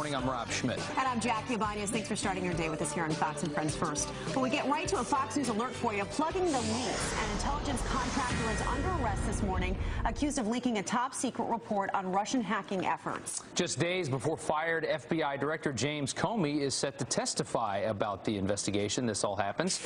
morning. I'm Rob Schmidt. And I'm Jackie Ibanez. Thanks for starting your day with us here on Fox and Friends First. Well, we get right to a Fox News alert for you. Plugging the leaks. An intelligence contractor is under arrest this morning, accused of leaking a top-secret report on Russian hacking efforts. Just days before fired FBI Director James Comey is set to testify about the investigation. This all happens.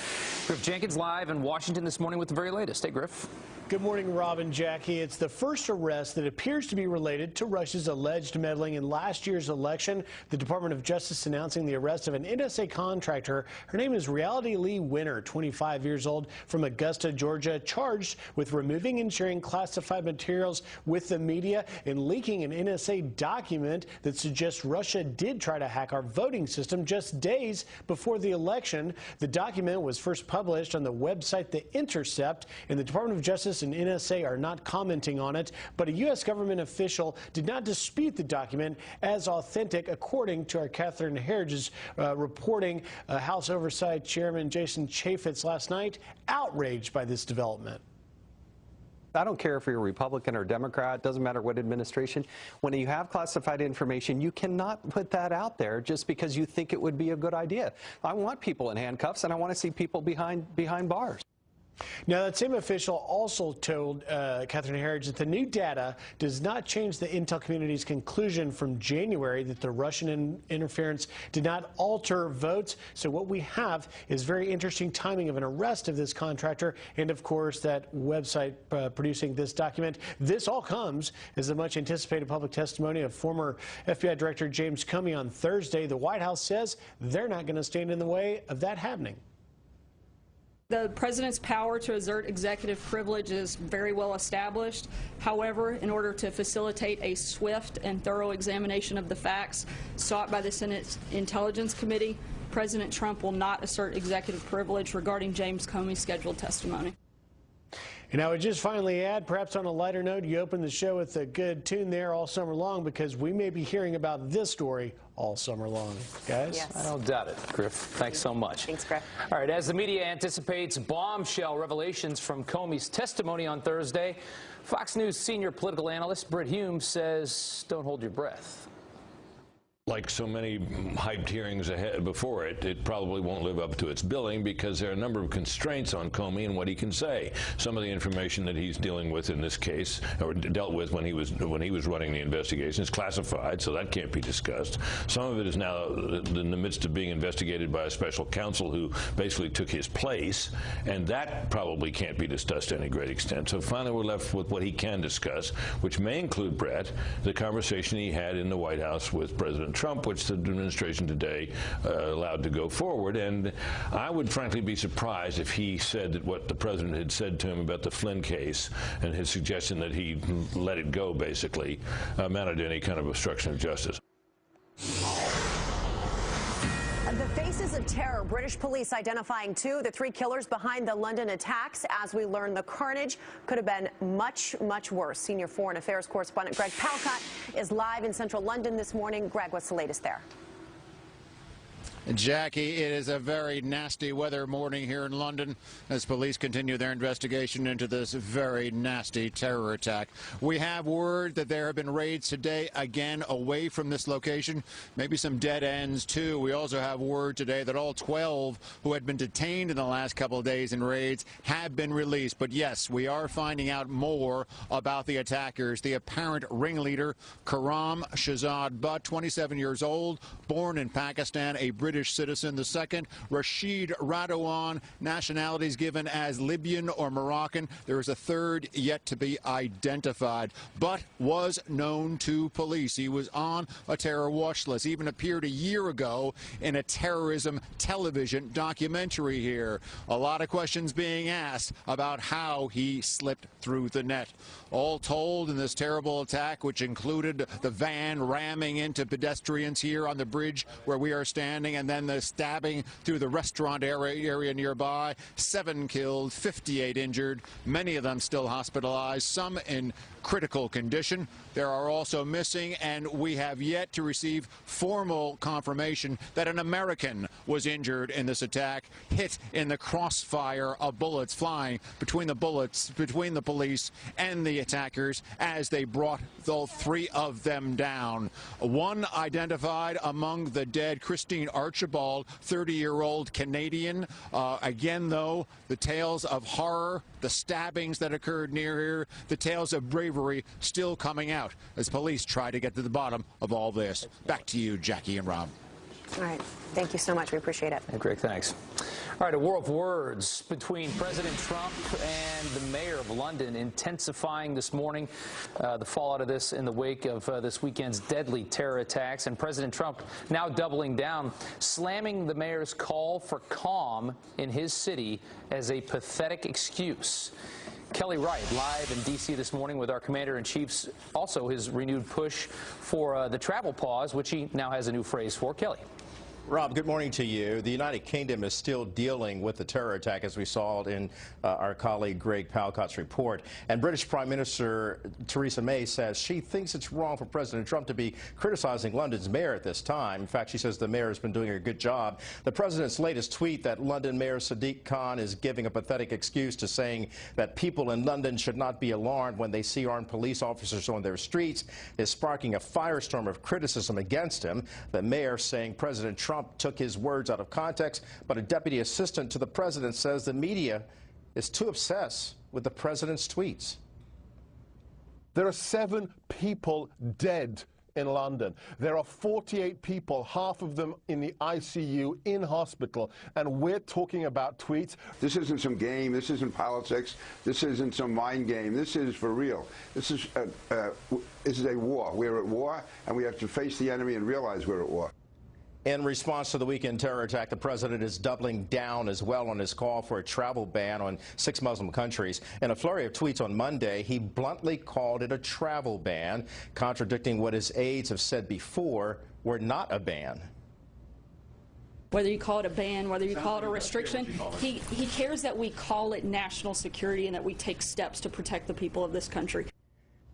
Griff Jenkins live in Washington this morning with the very latest. Hey, Griff. Good morning, Rob and Jackie. It's the first arrest that appears to be related to Russia's alleged meddling in last year's election. The Department of Justice announcing the arrest of an NSA contractor. Her name is Reality Lee Winner, 25 years old, from Augusta, Georgia, charged with removing and sharing classified materials with the media and leaking an NSA document that suggests Russia did try to hack our voting system just days before the election. The document was first published on the website The Intercept, and the Department of Justice and NSA are not commenting on it, but a U.S. government official did not dispute the document as authentic, according to our Catherine Herridge's reporting. House Oversight Chairman Jason Chaffetz last night outraged by this development. I don't care if you're a Republican or Democrat, doesn't matter what administration. When you have classified information, you cannot put that out there just because you think it would be a good idea. I want people in handcuffs, and I want to see people behind bars. Now, that same official also told Catherine Herridge that the new data does not change the intel community's conclusion from January that the Russian interference did not alter votes. So what we have is very interesting timing of an arrest of this contractor and, of course, that website producing this document. This all comes as the much anticipated public testimony of former FBI Director James Comey on Thursday. The White House says they're not going to stand in the way of that happening. The president's power to assert executive privilege is very well established. However, in order to facilitate a swift and thorough examination of the facts sought by the Senate Intelligence Committee, President Trump will not assert executive privilege regarding James Comey's scheduled testimony. And I would just finally add, perhaps on a lighter note, you opened the show with a good tune there all summer long, because we may be hearing about this story all summer long. Guys? Yes. I don't doubt it, Griff. Thanks so much. Thanks, Griff. All right, as the media anticipates bombshell revelations from Comey's testimony on Thursday, Fox News senior political analyst Brit Hume says, don't hold your breath. Like so many hyped hearings ahead before it, it probably won't live up to its billing because there are a number of constraints on Comey and what he can say. Some of the information that he's dealing with in this case, or dealt with when he was running the investigation, is classified, so that can't be discussed. Some of it is now in the midst of being investigated by a special counsel who basically took his place, and that probably can't be discussed to any great extent. So finally we're left with what he can discuss, which may include, Brett, the conversation he had in the White House with President Trump, which the administration today allowed to go forward. And I would frankly be surprised if he said that what the president had said to him about the Flynn case and his suggestion that he let it go basically amounted to any kind of obstruction of justice. The faces of terror. British police identifying two of the three killers behind the London attacks. As we learn, the carnage could have been much, much worse. Senior Foreign Affairs correspondent Greg Palcott is live in central London this morning. Greg, what's the latest there? Jackie, it is a very nasty weather morning here in London as police continue their investigation into this very nasty terror attack. We have word that there have been raids today, again, away from this location, maybe some dead ends, too. We also have word today that all 12 who had been detained in the last couple of days in raids have been released. But, yes, we are finding out more about the attackers. The apparent ringleader, Karam Shahzad Butt, 27 years old, born in Pakistan, a British citizen. The second, Rashid Radwan, nationalities given as Libyan or Moroccan. There is a third yet to be identified, but was known to police. He was on a terror watch list, even appeared a year ago in a terrorism television documentary here. A lot of questions being asked about how he slipped through the net. All told, in this terrible attack, which included the van ramming into pedestrians here on the bridge where we are standing, and then the stabbing through the restaurant area nearby, 7 killed, 58 injured, many of them still hospitalized, some in critical condition. There are also missing, and we have yet to receive formal confirmation that an American was injured in this attack, hit in the crossfire of bullets flying between the police and the attackers as they brought the three of them down. One identified among the dead, Christine Archibald, 30-year-old Canadian. Again, though, the tales of horror, the stabbings that occurred near here, the tales of bravery still coming out as police try to get to the bottom of all this. Back to you, Jackie and Rob. All right. Thank you so much. We appreciate it. Hey, Greg, thanks. All right, a war of words between President Trump and the mayor of London intensifying this morning. The fallout of this in the wake of this weekend's deadly terror attacks. And President Trump now doubling down, slamming the mayor's call for calm in his city as a pathetic excuse. Kelly Wright, live in D.C. this morning with our commander-in-chief's, also his renewed push for the travel pause, which he now has a new phrase for. Kelly. Rob, good morning to you. The United Kingdom is still dealing with the terror attack, as we saw in our colleague Greg Palcott's report. And British Prime Minister Theresa May says she thinks it's wrong for President Trump to be criticizing London's mayor at this time. In fact, she says the mayor has been doing a good job. The president's latest tweet that London Mayor Sadiq Khan is giving a pathetic excuse to saying that people in London should not be alarmed when they see armed police officers on their streets is sparking a firestorm of criticism against him. The mayor saying President Trump took his words out of context, but a deputy assistant to the president says the media is too obsessed with the president's tweets. There are 7 people dead in London. There are 48 people, half of them in the ICU in hospital, and we're talking about tweets. This isn't some game. This isn't politics. This isn't some mind game. This is for real. This is a war. We're at war, and we have to face the enemy and realize we're at war. In response to the weekend terror attack, the president is doubling down as well on his call for a travel ban on 6 Muslim countries. In a flurry of tweets on Monday, he bluntly called it a travel ban, contradicting what his aides have said before were not a ban. Whether you call it a ban, whether you call it a restriction, he cares that we call it national security and that we take steps to protect the people of this country.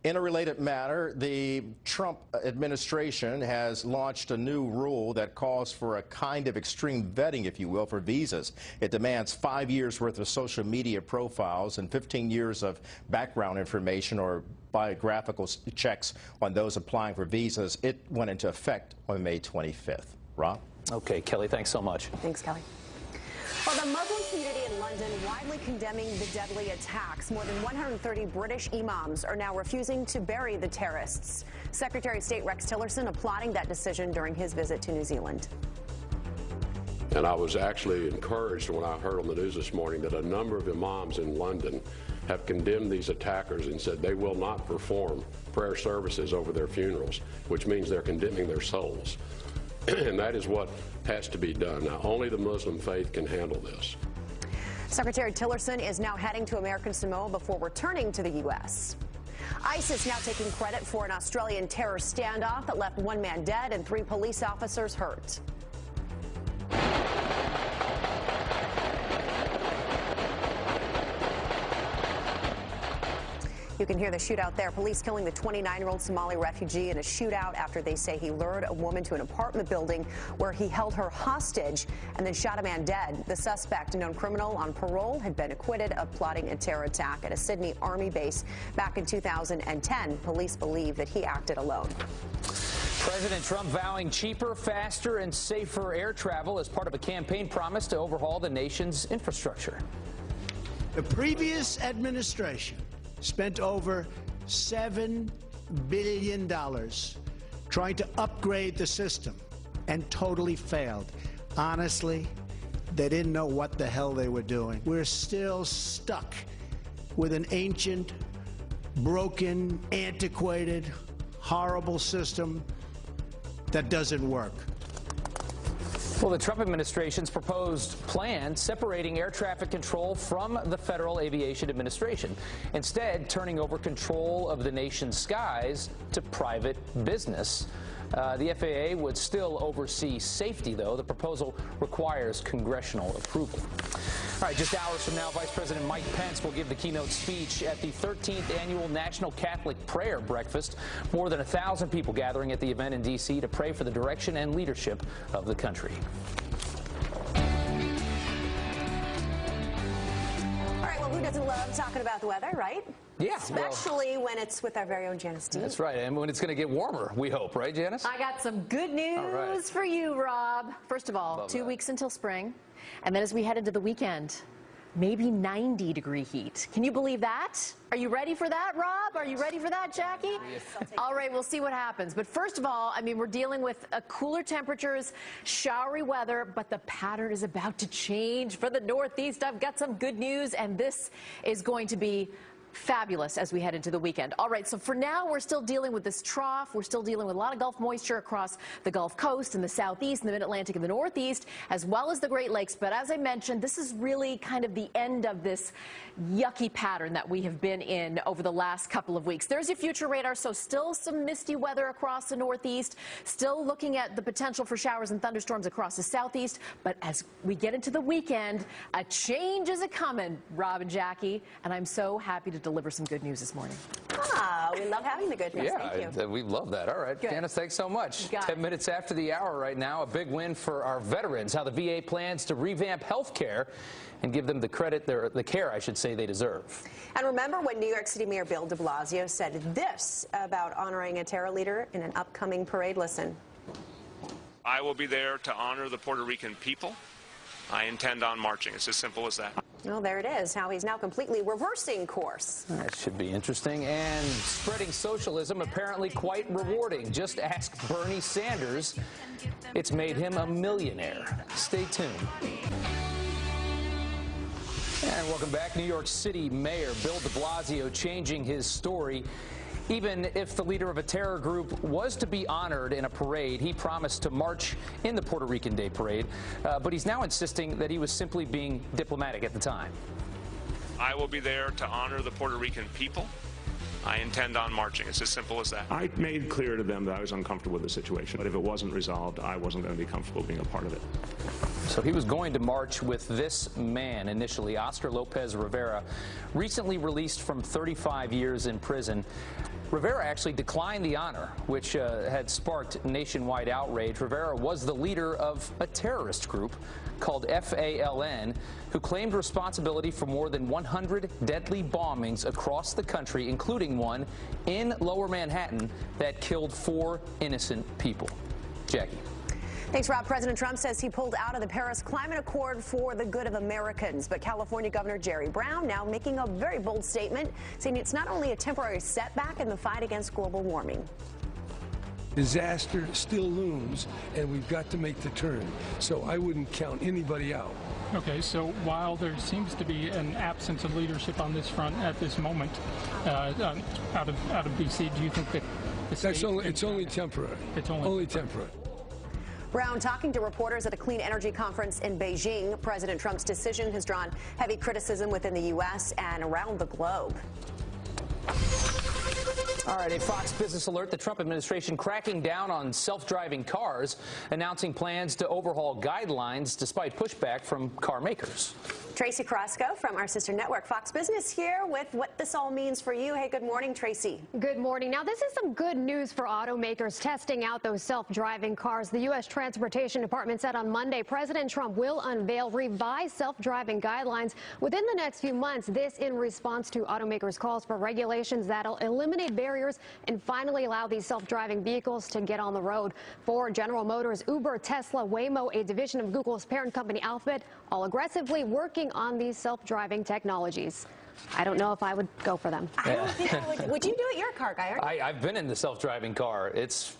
In a related matter, the Trump administration has launched a new rule that calls for a kind of extreme vetting, if you will, for visas. It demands 5 years worth of social media profiles and 15 years of background information or biographical checks on those applying for visas. It went into effect on May 25th. Rob? Okay, Kelly, thanks so much. Thanks, Kelly. Well, the Muslim community in London widely condemning the deadly attacks. More than 130 British imams are now refusing to bury the terrorists. Secretary of State Rex Tillerson applauding that decision during his visit to New Zealand. And I was actually encouraged when I heard on the news this morning that a number of imams in London have condemned these attackers and said they will not perform prayer services over their funerals, which means they're condemning their souls. And that is what has to be done. Now, only the Muslim faith can handle this. Secretary Tillerson is now heading to American Samoa before returning to the U.S. ISIS now taking credit for an Australian terror standoff that left 1 man dead and 3 police officers hurt. You can hear the shootout there. Police killing the 29-year-old Somali refugee in a shootout after they say he lured a woman to an apartment building where he held her hostage and then shot a man dead. The suspect, a known criminal on parole, had been acquitted of plotting a terror attack at a Sydney Army base back in 2010. Police believe that he acted alone. President Trump vowing cheaper, faster, and safer air travel as part of a campaign promise to overhaul the nation's infrastructure. The previous administration spent over $7 billion trying to upgrade the system and totally failed. Honestly, they didn't know what the hell they were doing. We're still stuck with an ancient, broken, antiquated, horrible system that doesn't work. Well, the Trump administration's proposed plan separating air traffic control from the Federal Aviation Administration, instead turning over control of the nation's skies to private business. The FAA would still oversee safety, though. The proposal requires congressional approval. All right, just hours from now, Vice President Mike Pence will give the keynote speech at the 13th Annual National Catholic Prayer Breakfast. More than 1,000 people gathering at the event in D.C. to pray for the direction and leadership of the country. All right, well, who doesn't love talking about the weather, right? Yeah. Especially when it's with our very own Janice Dean. That's right, and when it's going to get warmer, we hope, right, Janice? I got some good news for you, Rob. First of all, 2 weeks until spring, and then as we head into the weekend, maybe 90-degree heat. Can you believe that? Are you ready for that, Rob? Are you ready for that, Jackie? All right, we'll see what happens. But first of all, I mean, we're dealing with cooler temperatures, showery weather, but the pattern is about to change for the Northeast. I've got some good news, and this is going to be fabulous as we head into the weekend. All right, so for now, we're still dealing with this trough. We're still dealing with a lot of Gulf moisture across the Gulf Coast and the Southeast and the Mid-Atlantic and the Northeast, as well as the Great Lakes. But as I mentioned, this is really kind of the end of this yucky pattern that we have been in over the last couple of weeks. There's your future radar, so still some misty weather across the Northeast, still looking at the potential for showers and thunderstorms across the Southeast. But as we get into the weekend, a change is a-coming, Rob and Jackie, and I'm so happy to deliver some good news this morning. Ah, we love having the good news. Thank you. We love that. All right, Good. Janice, thanks so much. 10 minutes after the hour right now, a big win for our veterans, how the VA plans to revamp health care and give them the credit, the care, I should say, they deserve. And remember when New York City Mayor Bill de Blasio said this about honoring a terror leader in an upcoming parade? Listen. I will be there to honor the Puerto Rican people. I intend on marching. It's as simple as that. Well, there it is, how he's now completely reversing course. That should be interesting. And spreading socialism apparently quite rewarding. Just ask Bernie Sanders. It's made him a millionaire. Stay tuned. And welcome back. New York City Mayor Bill de Blasio changing his story. Even if the leader of a terror group was to be honored in a parade, he promised to march in the Puerto Rican Day Parade. But he's now insisting that he was simply being diplomatic at the time. I will be there to honor the Puerto Rican people. I intend on marching. It's as simple as that. I made clear to them that I was uncomfortable with the situation, but if it wasn't resolved, I wasn't going to be comfortable being a part of it. So he was going to march with this man initially, Oscar Lopez Rivera, recently released from 35 years in prison. Rivera actually declined the honor, which had sparked nationwide outrage. Rivera was the leader of a terrorist group called FALN, who claimed responsibility for more than 100 deadly bombings across the country, including one in Lower Manhattan that killed 4 innocent people. Jackie. Thanks, Rob. President Trump says he pulled out of the Paris Climate Accord for the good of Americans. But California Governor Jerry Brown now making a very bold statement, saying it's not only a temporary setback in the fight against global warming. Disaster still looms, and we've got to make the turn. So I wouldn't count anybody out. Okay, so while there seems to be an absence of leadership on this front at this moment, out of D.C., do you think that it's only temporary? It's only temporary. Brown talking to reporters at a clean energy conference in Beijing. President Trump's decision has drawn heavy criticism within the U.S. and around the globe. All right, a Fox Business alert. The Trump administration cracking down on self-driving cars, announcing plans to overhaul guidelines despite pushback from car makers. Tracy Carrasco from our sister network, Fox Business, here with what this all means for you. Hey, good morning, Tracy. Good morning. Now, this is some good news for automakers testing out those self-driving cars. The U.S. Transportation Department said on Monday President Trump will unveil revised self-driving guidelines within the next few months. This in response to automakers' calls for regulations that'll eliminate barriers and finally allow these self-driving vehicles to get on the road. For General Motors, Uber, Tesla, Waymo, a division of Google's parent company Alphabet, all aggressively working on these self-driving technologies. I don't know if I would go for them. I don't think I would. Would you do it? You're a car guy, aren't you? I've been in the self-driving car. It's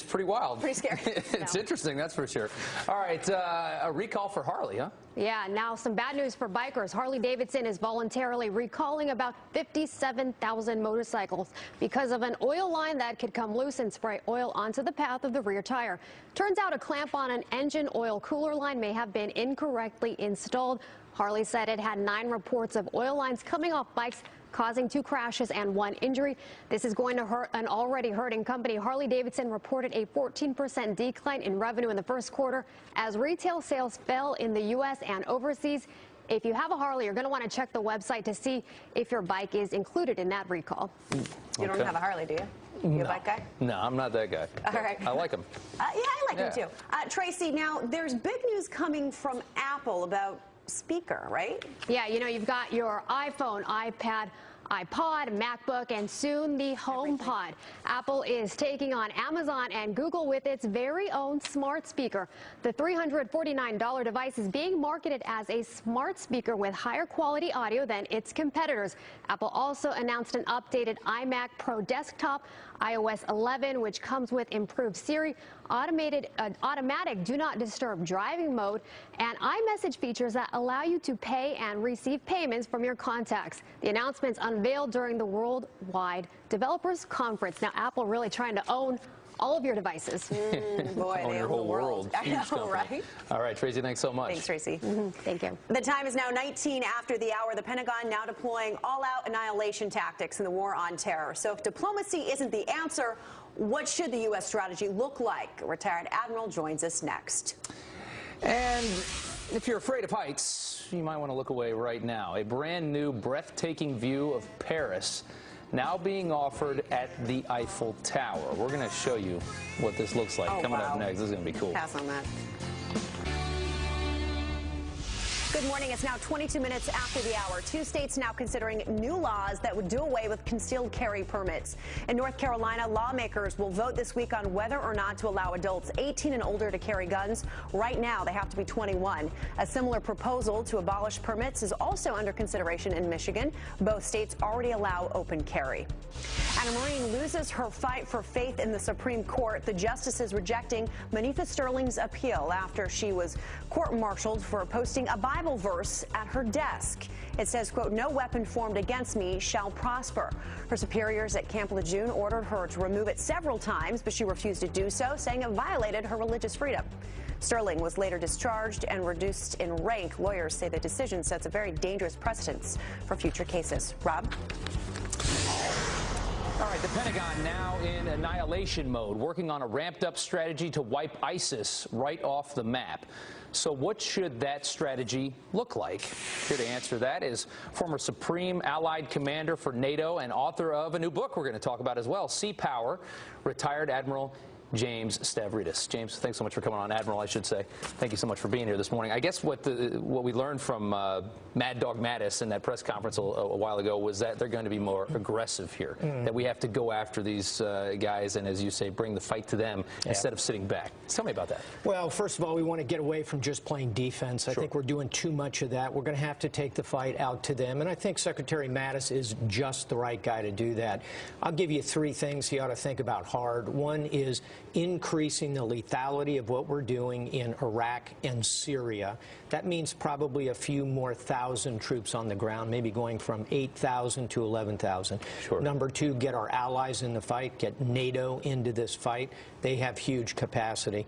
pretty wild. Pretty scary. It's interesting, that's for sure. All right, a recall for Harley, huh? Yeah, now some bad news for bikers. Harley-Davidson is voluntarily recalling about 57,000 motorcycles because of an oil line that could come loose and spray oil onto the path of the rear tire. Turns out a clamp on an engine oil cooler line may have been incorrectly installed. Harley said it had 9 reports of oil lines coming off bikes, causing 2 crashes and 1 injury. This is going to hurt an already hurting company. Harley-Davidson reported a 14% decline in revenue in the first quarter as retail sales fell in the U.S. and overseas. If you have a Harley, you're going to want to check the website to see if your bike is included in that recall. You don't have a Harley, do you? You a bike guy? No, I'm not that guy. All right. I like him. Yeah, I like him too. Tracy, now there's big news coming from Apple about speaker, right? Yeah, you know, you've got your iPhone, iPad, iPod, MacBook, and soon the HomePod. Apple is taking on Amazon and Google with its very own smart speaker. The $349 device is being marketed as a smart speaker with higher quality audio than its competitors. Apple also announced an updated iMac Pro desktop, iOS 11, which comes with improved Siri, automatic do not disturb driving mode, and iMessage features that allow you to pay and receive payments from your contacts. The announcements unveiled during the Worldwide Developers Conference. Now, Apple really trying to own all of your devices. Boy, own they your own whole the world. world. I Huge know, company. right? All right, Tracy, thanks so much. Thanks, Tracy. Thank you. The time is now 19 after the hour. The Pentagon now deploying all-out annihilation tactics in the war on terror. So if diplomacy isn't the answer, what should the U.S. strategy look like? A retired admiral joins us next. And if you're afraid of heights, you might want to look away right now. A brand new, breathtaking view of Paris now being offered at the Eiffel Tower. We're going to show you what this looks like. Coming up next. This is going to be cool. Pass on that. Good morning. It's now 22 minutes after the hour. 2 states now considering new laws that would do away with concealed carry permits. In North Carolina, lawmakers will vote this week on whether or not to allow adults 18 and older to carry guns. Right now, they have to be 21. A similar proposal to abolish permits is also under consideration in Michigan. Both states already allow open carry. And a Marine loses her fight for faith in the Supreme Court. The justices rejecting Manifa Sterling's appeal after she was court-martialed for posting a Bible verse at her desk. It says, quote, "No weapon formed against me shall prosper." Her superiors at Camp Lejeune ordered her to remove it several times, but she refused to do so, saying it violated her religious freedom. Sterling was later discharged and reduced in rank. Lawyers say the decision sets a very dangerous precedent for future cases. Rob? All right, the Pentagon now in annihilation mode, working on a ramped-up strategy to wipe ISIS right off the map. So what should that strategy look like? Here to answer that is former Supreme Allied Commander for NATO and author of a new book we're going to talk about as well, Sea Power, retired Admiral James Stavridis. James, thanks so much for coming on. Admiral, I should say. Thank you so much for being here this morning. I guess what we learned from Mad Dog Mattis in that press conference a while ago was that they're going to be more aggressive here, that we have to go after these guys and, as you say, bring the fight to them instead of sitting back. Tell me about that. Well, first of all, we want to get away from just playing defense. I think we're doing too much of that. We're going to have to take the fight out to them, and I think Secretary Mattis is just the right guy to do that. I'll give you 3 things he ought to think about hard. One is increasing the lethality of what we're doing in Iraq and Syria. That means probably a few more thousand troops on the ground, maybe going from 8,000 to 11,000. Number 2, get our allies in the fight, get NATO into this fight. They have huge capacity.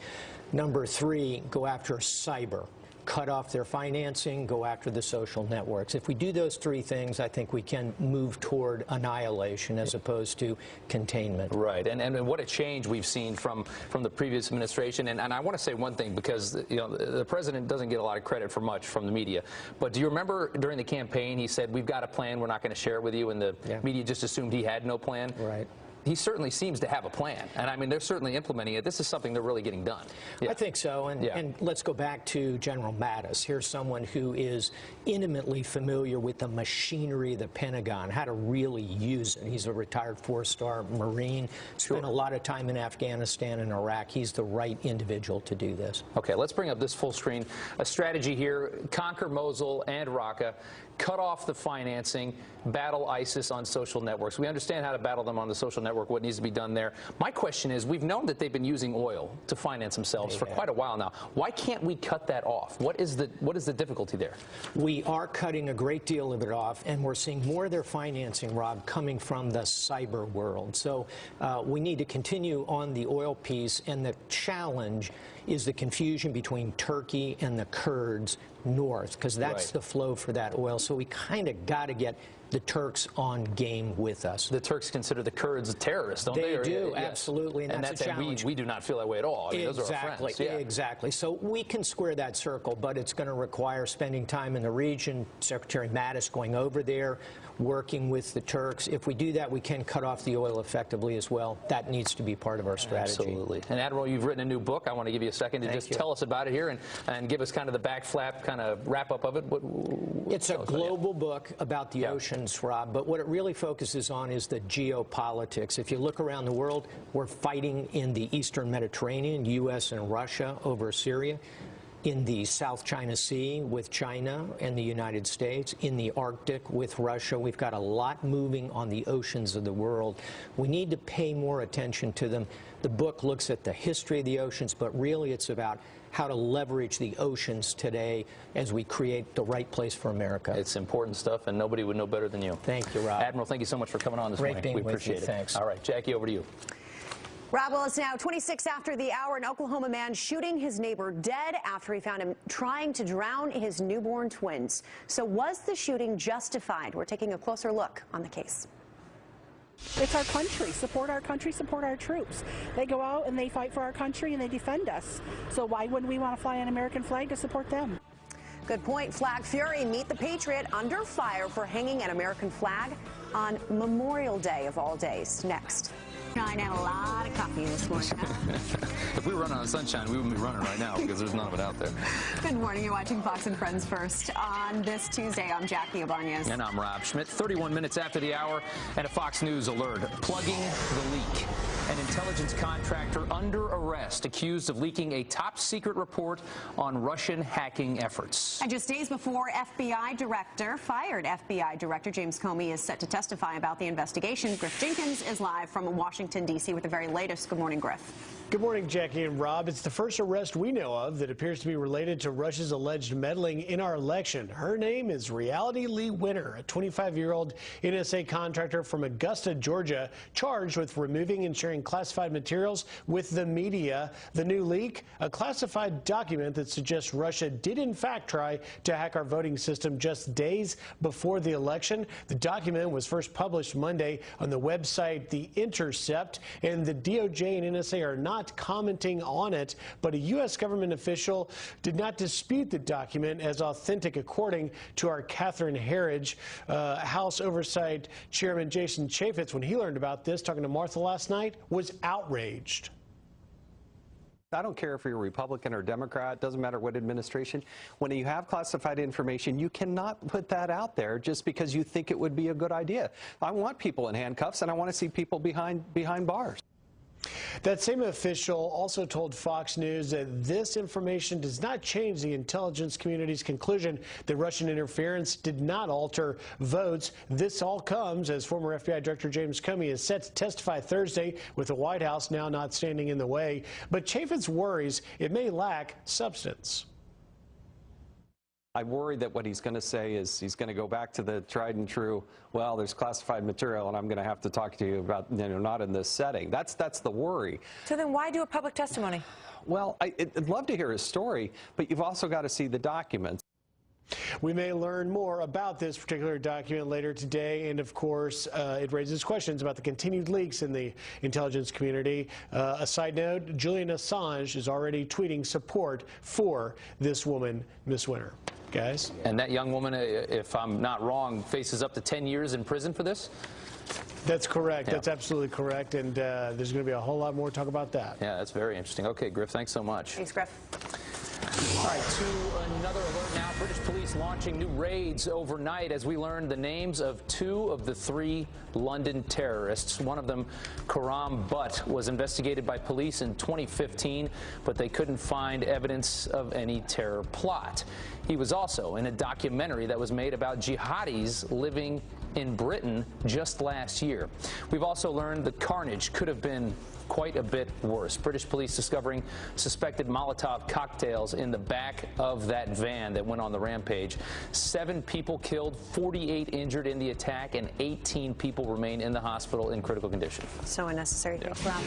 Number 3, go after cyber. Cut off their financing, go after the social networks. If we do those 3 things, I think we can move toward annihilation as opposed to containment. Right, and what a change we've seen from the previous administration. And I want to say one thing, because you know the president doesn't get a lot of credit for much from the media. But do you remember during the campaign he said, "We've got a plan, we're not going to share it with you," and the media just assumed he had no plan? Right. He certainly seems to have a plan, and I mean they're certainly implementing it. This is something they're really getting done. I think so, and let's go back to General Mattis. Here's someone who is intimately familiar with the machinery of the Pentagon, how to really use it. He's a retired 4-star Marine, spent a lot of time in Afghanistan and Iraq. He's the right individual to do this. Okay, let's bring up this full screen. A strategy here: conquer Mosul and Raqqa, cut off the financing, battle ISIS on social networks. We understand how to battle them on the social network, what needs to be done there. My question is, we've known that they've been using oil to finance themselves for quite a while now. Why can't we cut that off? What is the difficulty there? We are cutting a great deal of it off, and we're seeing more of their financing, Rob, coming from the cyber world. So we need to continue on the oil piece, and the challenge is the confusion between Turkey and the Kurds north, because that's the flow for that oil. So we kind of got to get the Turks on game with us. The Turks consider the Kurds terrorists, don't they? They do, absolutely, and that's a challenge. We do not feel that way at all. I mean, those are our friends. Yeah. Exactly. So we can square that circle, but it's going to require spending time in the region. Secretary Mattis going over there, working with the Turks. If we do that, we can cut off the oil effectively as well. That needs to be part of our strategy. Absolutely. And Admiral, you've written a new book. I want to give you a second to tell us about it here and give us kind of the back flap kind of wrap up of it. It's a global book about the oceans, Rob, but what it really focuses on is the geopolitics. If you look around the world, we're fighting in the Eastern Mediterranean, U.S. and Russia over Syria, in the South China Sea with China and the United States, in the Arctic with Russia. We've got a lot moving on the oceans of the world. We need to pay more attention to them. The book looks at the history of the oceans, but really it's about how to leverage the oceans today as we create the right place for America. It's important stuff, and nobody would know better than you. Thank you, Rob. Admiral, thank you so much for coming on this morning. We appreciate it. Thanks. All right, Jackie, over to you. Rob, well, it's now 26 after the hour. An Oklahoma man shooting his neighbor dead after he found him trying to drown his newborn twins. So was the shooting justified? We're taking a closer look on the case. It's our country. Support our country, support our troops. They go out and they fight for our country and they defend us. So why wouldn't we want to fly an American flag to support them? Good point. Flag Fury, Meet the Patriot, under fire for hanging an American flag on Memorial Day of all days. Next. I had a lot of coffee this morning. If we were running on sunshine, we wouldn't be running right now because there's none of it out there. Good morning. You're watching Fox and Friends First. On this Tuesday, I'm Jackie Ibanez. And I'm Rob Schmidt. 31 minutes after the hour, and a Fox News alert. Plugging the leak. An intelligence contractor under arrest, accused of leaking a top-secret report on Russian hacking efforts. And just days before, fired FBI Director James Comey is set to testify about the investigation. Griff Jenkins is live from Washington, D.C. with the very latest. Good morning, Griff. Good morning, Jackie and Rob. It's the first arrest we know of that appears to be related to Russia's alleged meddling in our election. Her name is Reality Lee Winter, a 25-year-old NSA contractor from Augusta, Georgia, charged with removing and sharing classified materials with the media. The new leak, a classified document that suggests Russia did in fact try to hack our voting system just days before the election. The document was first published Monday on the website The Intercept, and the DOJ and NSA are not commenting on it, but a U.S. government official did not dispute the document as authentic, according to our Catherine Herridge. House Oversight Chairman Jason Chaffetz, when he learned about this, talking to Martha last night, was outraged. I don't care if you're a Republican or Democrat, doesn't matter what administration. When you have classified information, you cannot put that out there just because you think it would be a good idea. I want people in handcuffs, and I want to see people behind bars. That same official also told Fox News that this information does not change the intelligence community's conclusion that Russian interference did not alter votes. This all comes as former FBI Director James Comey is set to testify Thursday, with the White House now not standing in the way. But Chaffetz worries it may lack substance. I worry that what he's going to say is he's going to go back to the tried and true, well, there's classified material and I'm going to have to talk to you about, not in this setting. That's the worry. So then why do a public testimony? Well, I'd love to hear his story, but you've also got to see the documents. We may learn more about this particular document later today, and of course, it raises questions about the continued leaks in the intelligence community. A side note, Julian Assange is already tweeting support for this woman, Miss Winter. Guys? And that young woman, if I'm not wrong, faces up to 10 years in prison for this? That's correct. Yeah. That's absolutely correct. And there's going to be a whole lot more talk about that. Yeah, that's very interesting. Okay, Griff, thanks so much. Thanks, Griff. All right, to another alert now. British police launching new raids overnight as we learned the names of 2 of the 3 London terrorists. One of them, Karam Butt, was investigated by police in 2015, but they couldn't find evidence of any terror plot. He was also in a documentary that was made about jihadis living in Britain just last year. We've also learned the carnage could have been quite a bit worse. British police discovering suspected Molotov cocktails in the back of that van that went on the rampage. 7 people killed, 48 injured in the attack, and 18 people remain in the hospital in critical condition. So unnecessary. Thanks, Rob.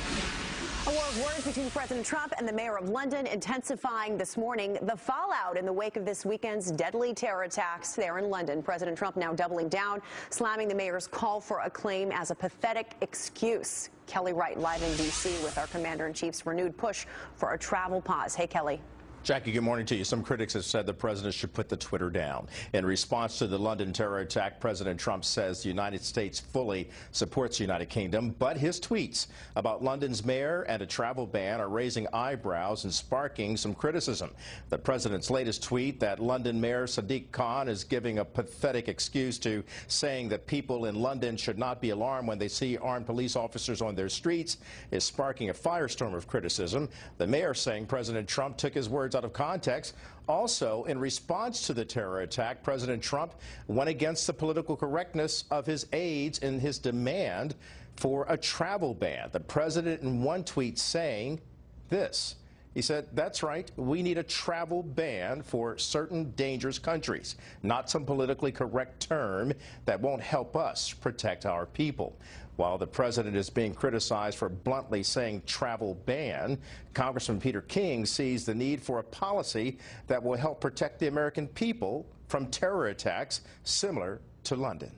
A war of words between President Trump and the mayor of London intensifying this morning. The fallout in the wake of this weekend's deadly terror attacks there in London. President Trump now doubling down, slamming the mayor's call for acclaim as a pathetic excuse. Kelly Wright live in D.C. with our commander-in-chief's renewed push for a travel pause. Hey, Kelly. Jackie, good morning to you. Some critics have said the president should put the Twitter down. In response to the London terror attack, President Trump says the United States fully supports the United Kingdom, but his tweets about London's mayor and a travel ban are raising eyebrows and sparking some criticism. The president's latest tweet that London Mayor Sadiq Khan is giving a pathetic excuse to saying that people in London should not be alarmed when they see armed police officers on their streets is sparking a firestorm of criticism. The mayor saying President Trump took his words out of context. Also, in response to the terror attack, President Trump went against the political correctness of his aides in his demand for a travel ban. The president in one tweet saying this. He said, that's right, we need a travel ban for certain dangerous countries, not some politically correct term that won't help us protect our people. While the president is being criticized for bluntly saying travel ban, Congressman Peter King sees the need for a policy that will help protect the American people from terror attacks similar to London.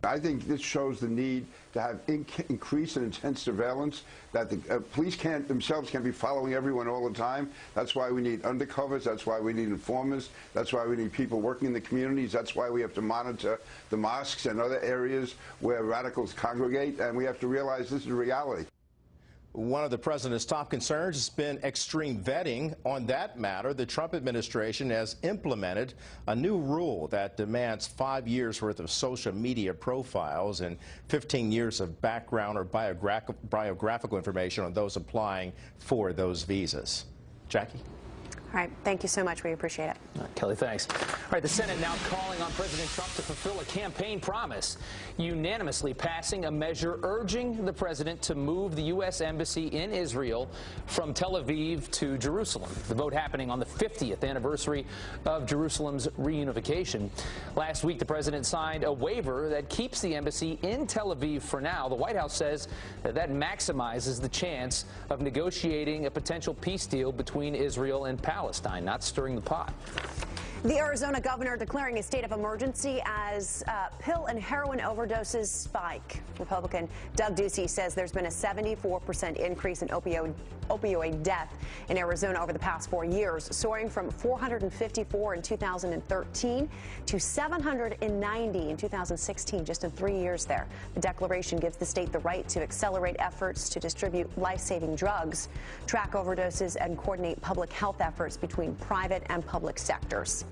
I think this shows the need to have increased and intense surveillance, that the police themselves can't be following everyone all the time. That's why we need undercovers. That's why we need informers. That's why we need people working in the communities. That's why we have to monitor the mosques and other areas where radicals congregate. And we have to realize this is reality. One of the president's top concerns has been extreme vetting. On that matter, the Trump administration has implemented a new rule that demands 5 years' worth of social media profiles and 15 years of background or biographical information on those applying for those visas. Jackie? All right. Thank you so much. We appreciate it. Kelly, thanks. All right. The Senate now calling on President Trump to fulfill a campaign promise, unanimously passing a measure urging the president to move the U.S. Embassy in Israel from Tel Aviv to Jerusalem. The vote happening on the 50th anniversary of Jerusalem's reunification. Last week, the president signed a waiver that keeps the embassy in Tel Aviv for now. The White House says that maximizes the chance of negotiating a potential peace deal between Israel and Palestine, not stirring the pot. The Arizona governor declaring a state of emergency as pill and heroin overdoses spike. Republican Doug Ducey says there's been a 74% increase in opioid death in Arizona over the past 4 years, soaring from 454 in 2013 to 790 in 2016, just in 3 years there. The declaration gives the state the right to accelerate efforts to distribute life-saving drugs, track overdoses, and coordinate public health efforts between private and public sectors.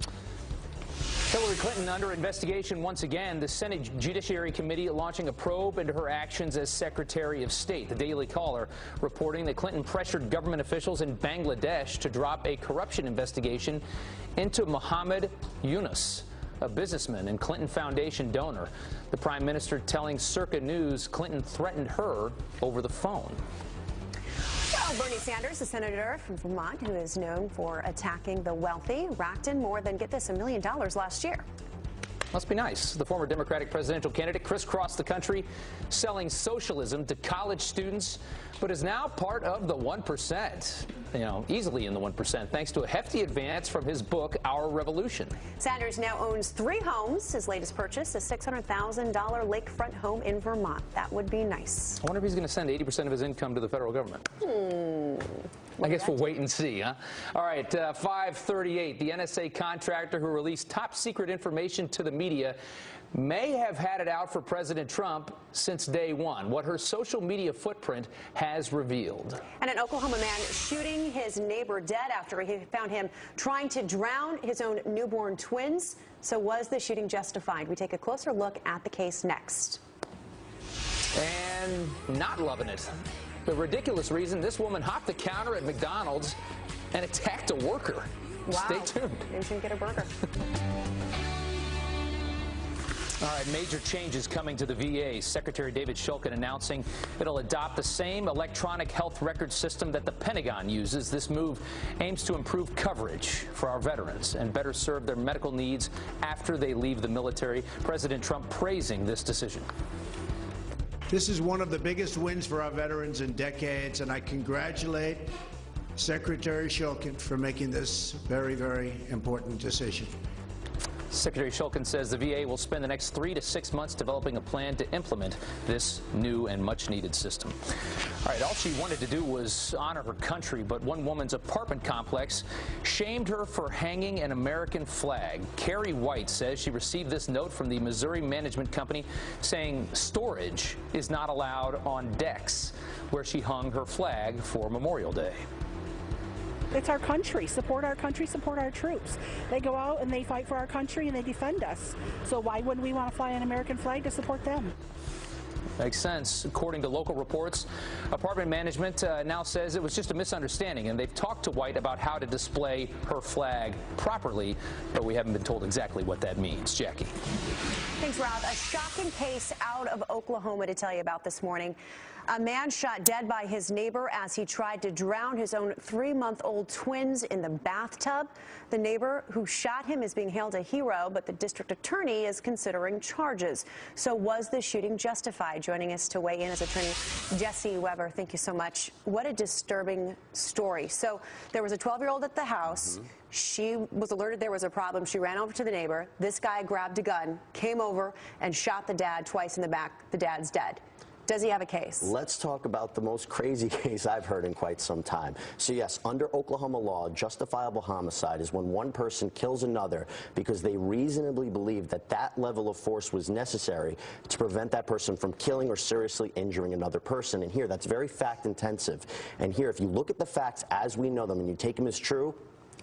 Hillary Clinton under investigation once again. The Senate Judiciary Committee launching a probe into her actions as Secretary of State. The Daily Caller reporting that Clinton pressured government officials in Bangladesh to drop a corruption investigation into Mohammed Yunus, a businessman and Clinton Foundation donor. The Prime Minister telling Circa News Clinton threatened her over the phone. Well, Bernie Sanders, the senator from Vermont, who is known for attacking the wealthy, racked in more than, get this, $1 million last year. Must be nice. The former Democratic presidential candidate crisscrossed the country selling socialism to college students, but is now part of the 1%, easily in the 1%, thanks to a hefty advance from his book, Our Revolution. Sanders now owns 3 homes. His latest purchase, a $600,000 lakefront home in Vermont. That would be nice. I wonder if he's going to send 80% of his income to the federal government. I guess we'll wait and see, huh? All right, 5:38. The NSA contractor who released top secret information to the media may have had it out for President Trump since day one, what her social media footprint has revealed. And an Oklahoma man shooting his neighbor dead after he found him trying to drown his own newborn twins. So was the shooting justified? We take a closer look at the case next. And not loving it. The ridiculous reason this woman hopped the counter at McDonald's and attacked a worker. Wow. Stay tuned. Maybe she can get a burger. All right, major changes coming to the VA. Secretary David Shulkin announcing it'll adopt the same electronic health record system that the Pentagon uses. This move aims to improve coverage for our veterans and better serve their medical needs after they leave the military. President Trump praising this decision. This is one of the biggest wins for our veterans in decades, and I congratulate Secretary Shulkin for making this very, very important decision. Secretary Shulkin says the VA will spend the next 3 to 6 months developing a plan to implement this new and much-needed system. All right, all she wanted to do was honor her country, but one woman's apartment complex shamed her for hanging an American flag. Carrie White says she received this note from the Missouri Management Company saying storage is not allowed on decks, where she hung her flag for Memorial Day. It's our country. Support our country, support our troops. They go out and they fight for our country and they defend us. So why wouldn't we want to fly an American flag to support them? Makes sense. According to local reports, apartment management now says it was just a misunderstanding, and they've talked to White about how to display her flag properly, but we haven't been told exactly what that means. Jackie. Thanks, Rob. A shocking case out of Oklahoma to tell you about this morning. A man shot dead by his neighbor as he tried to drown his own 3-month-old twins in the bathtub. The neighbor who shot him is being hailed a hero, but the district attorney is considering charges. So was the shooting justified? Joining us to weigh in is attorney Jesse Weber. Thank you so much. What a disturbing story. So there was a 12-year-old at the house. She was alerted there was a problem. She ran over to the neighbor. This guy grabbed a gun, came over, and shot the dad twice in the back. The dad's dead. Does he have a case? Let's talk about the most crazy case I've heard in quite some time. So yes, under Oklahoma law, justifiable homicide is when one person kills another because they reasonably believe that that level of force was necessary to prevent that person from killing or seriously injuring another person. And here, that's very fact intensive. And here, if you look at the facts as we know them and you take them as true,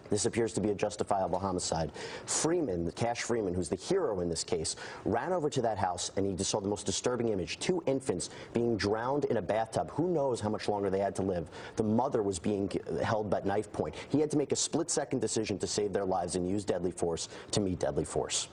this appears to be a justifiable homicide. Freeman, Cash Freeman, who's the hero in this case, ran over to that house and he just saw the most disturbing image. 2 infants being drowned in a bathtub. Who knows how much longer they had to live. The mother was being held at knife point. He had to make a split-second decision to save their lives and use deadly force to meet deadly force.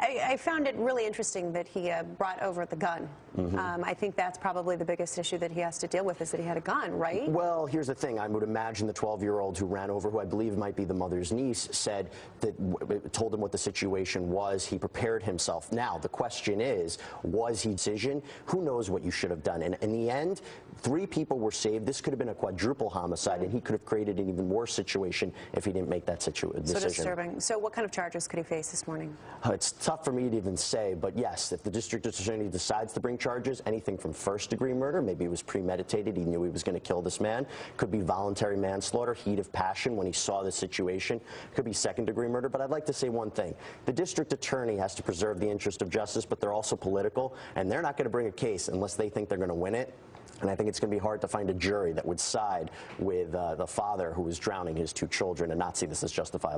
I found it really interesting that he brought over the gun. I think that's probably the biggest issue that he has to deal with is that he had a gun, right? Well, here's the thing. I would imagine the 12-year-old who ran over, who I believe might be the mother's niece, said that told him what the situation was. He prepared himself. Now, the question is, was he decision? Who knows what you should have done? And in the end, 3 people were saved. This could have been a quadruple homicide, and he could have created an even worse situation if he didn't make that decision. So disturbing. So what kind of charges could he face this morning? It's tough for me to even say, but yes, if the district attorney decides to bring charges, anything from first-degree murder, maybe it was premeditated, he knew he was going to kill this man, could be voluntary manslaughter, heat of passion when he saw the situation, could be second-degree murder. But I'd like to say one thing. The district attorney has to preserve the interest of justice, but they're also political, and they're not going to bring a case unless they think they're going to win it. And I think it's going to be hard to find a jury that would side with the father who was drowning his 2 children and not see this as justifiable.